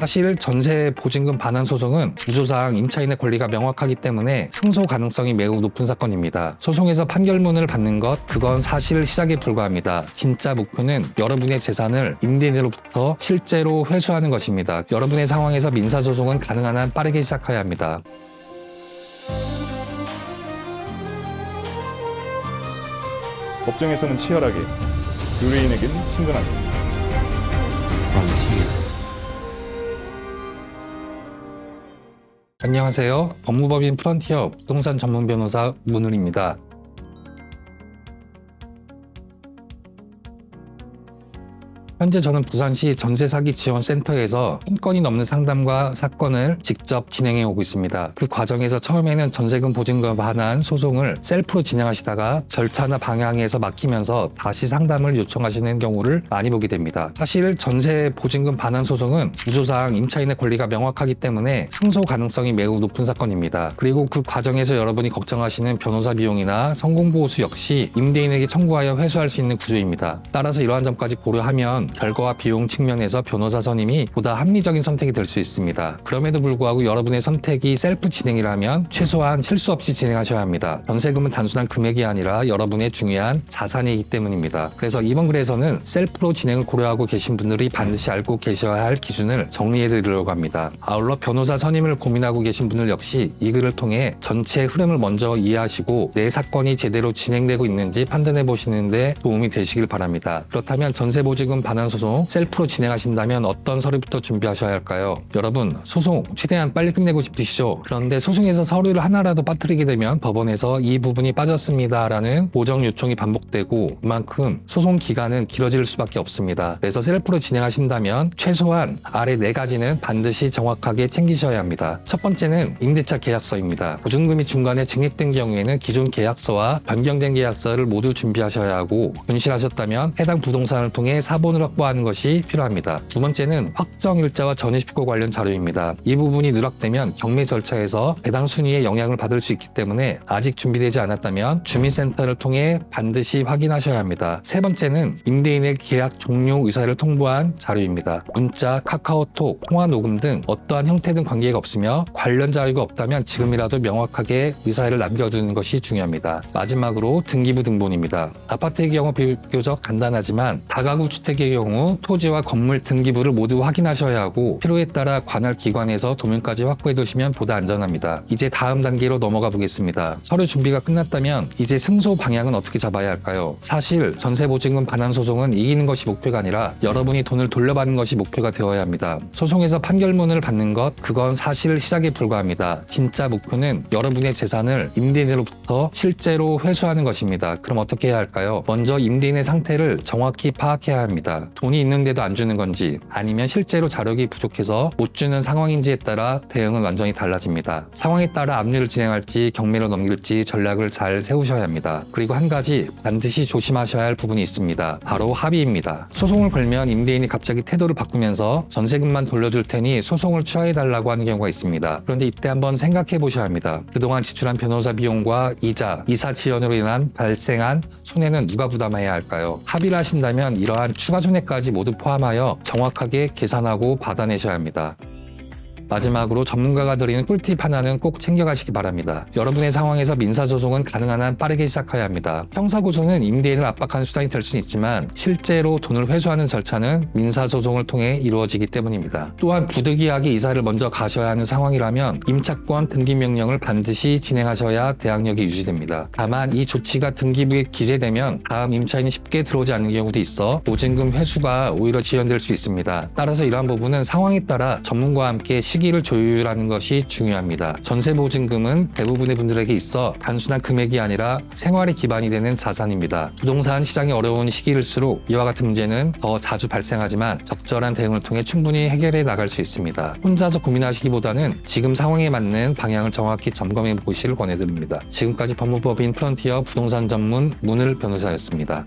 사실 전세 보증금 반환 소송은 구조상 임차인의 권리가 명확하기 때문에 승소 가능성이 매우 높은 사건입니다. 소송에서 판결문을 받는 것, 그건 사실 시작에 불과합니다. 진짜 목표는 여러분의 재산을 임대인으로부터 실제로 회수하는 것입니다. 여러분의 상황에서 민사소송은 가능한 한 빠르게 시작해야 합니다. 법정에서는 치열하게, 의뢰인에겐 친근하게. 안녕하세요. 법무법인 프런티어 부동산 전문 변호사 문을입니다. 현재 저는 부산시 전세사기 지원센터에서 10건이 넘는 상담과 사건을 직접 진행해 오고 있습니다. 그 과정에서 처음에는 전세금 보증금 반환 소송을 셀프로 진행하시다가 절차나 방향에서 막히면서 다시 상담을 요청하시는 경우를 많이 보게 됩니다. 사실 전세 보증금 반환 소송은 구조상 임차인의 권리가 명확하기 때문에 승소 가능성이 매우 높은 사건입니다. 그리고 그 과정에서 여러분이 걱정하시는 변호사 비용이나 성공보호수 역시 임대인에게 청구하여 회수할 수 있는 구조입니다. 따라서 이러한 점까지 고려하면 결과와 비용 측면에서 변호사 선임이 보다 합리적인 선택이 될 수 있습니다. 그럼에도 불구하고 여러분의 선택이 셀프 진행이라면 최소한 실수 없이 진행하셔야 합니다. 전세금은 단순한 금액이 아니라 여러분의 중요한 자산이기 때문입니다. 그래서 이번 글에서는 셀프로 진행을 고려하고 계신 분들이 반드시 알고 계셔야 할 기준을 정리해 드리려고 합니다. 아울러 변호사 선임을 고민하고 계신 분들 역시 이 글을 통해 전체 흐름을 먼저 이해하시고 내 사건이 제대로 진행되고 있는지 판단해 보시는 데 도움이 되시길 바랍니다. 그렇다면 전세보증금 반환 소송 셀프로 진행하신다면 어떤 서류부터 준비하셔야 할까요? 여러분, 소송 최대한 빨리 끝내고 싶으시죠? 그런데 소송에서 서류를 하나라도 빠뜨리게 되면 법원에서 이 부분이 빠졌습니다라는 보정 요청이 반복되고 그만큼 소송 기간은 길어질 수밖에 없습니다. 그래서 셀프로 진행하신다면 최소한 아래 4가지는 반드시 정확하게 챙기셔야 합니다. 첫 번째는 임대차 계약서입니다. 보증금이 중간에 증액된 경우에는 기존 계약서와 변경된 계약서를 모두 준비하셔야 하고 분실하셨다면 해당 부동산을 통해 사본을 확보하는 것이 필요합니다. 두 번째는 확정일자와 전입식구 관련 자료입니다. 이 부분이 누락되면 경매 절차에서 배당 순위에 영향을 받을 수 있기 때문에 아직 준비되지 않았다면 주민센터를 통해 반드시 확인하셔야 합니다. 세 번째는 임대인의 계약 종료 의사를 통보한 자료입니다. 문자, 카카오톡, 통화 녹음 등 어떠한 형태든 관계가 없으며 관련 자료가 없다면 지금이라도 명확하게 의사를 남겨두는 것이 중요합니다. 마지막으로 등기부 등본입니다. 아파트의 경우 비교적 간단하지만 다가구 주택의 경우 토지와 건물 등기부를 모두 확인하셔야 하고 필요에 따라 관할 기관에서 도면까지 확보해 두시면 보다 안전합니다. 이제 다음 단계로 넘어가 보겠습니다. 서류 준비가 끝났다면 이제 승소 방향은 어떻게 잡아야 할까요? 사실 전세보증금 반환 소송은 이기는 것이 목표가 아니라 여러분이 돈을 돌려받는 것이 목표가 되어야 합니다. 소송에서 판결문을 받는 것, 그건 사실 시작에 불과합니다. 진짜 목표는 여러분의 재산을 임대인으로부터 실제로 회수하는 것입니다. 그럼 어떻게 해야 할까요? 먼저 임대인의 상태를 정확히 파악해야 합니다. 돈이 있는데도 안 주는 건지 아니면 실제로 자력이 부족해서 못 주는 상황인지에 따라 대응은 완전히 달라집니다. 상황에 따라 압류를 진행할지 경매로 넘길지 전략을 잘 세우셔야 합니다. 그리고 한 가지 반드시 조심하셔야 할 부분이 있습니다. 바로 합의입니다. 소송을 걸면 임대인이 갑자기 태도를 바꾸면서 전세금만 돌려줄 테니 소송을 취하해달라고 하는 경우가 있습니다. 그런데 이때 한번 생각해 보셔야 합니다. 그동안 지출한 변호사 비용과 이자, 이사 지연으로 인한 발생한 손해는 누가 부담해야 할까요? 합의를 하신다면 이러한 추가 손해까지 모두 포함하여 정확하게 계산하고 받아내셔야 합니다. 마지막으로 전문가가 드리는 꿀팁 하나는 꼭 챙겨가시기 바랍니다. 여러분의 상황에서 민사소송은 가능한 한 빠르게 시작해야 합니다. 형사고소는 임대인을 압박하는 수단이 될 수는 있지만 실제로 돈을 회수하는 절차는 민사소송을 통해 이루어지기 때문입니다. 또한 부득이하게 이사를 먼저 가셔야 하는 상황이라면 임차권 등기명령을 반드시 진행하셔야 대항력이 유지됩니다. 다만 이 조치가 등기부에 기재되면 다음 임차인이 쉽게 들어오지 않는 경우도 있어 보증금 회수가 오히려 지연될 수 있습니다. 따라서 이러한 부분은 상황에 따라 전문가와 함께 시기를 조율하는 것이 중요합니다. 전세보증금은 대부분의 분들에게 있어 단순한 금액이 아니라 생활에 기반이 되는 자산입니다. 부동산 시장이 어려운 시기일수록 이와 같은 문제는 더 자주 발생하지만 적절한 대응을 통해 충분히 해결해 나갈 수 있습니다. 혼자서 고민하시기보다는 지금 상황에 맞는 방향을 정확히 점검해 보시를 권해드립니다. 지금까지 법무법인 프런티어 부동산 전문 문을 변호사였습니다.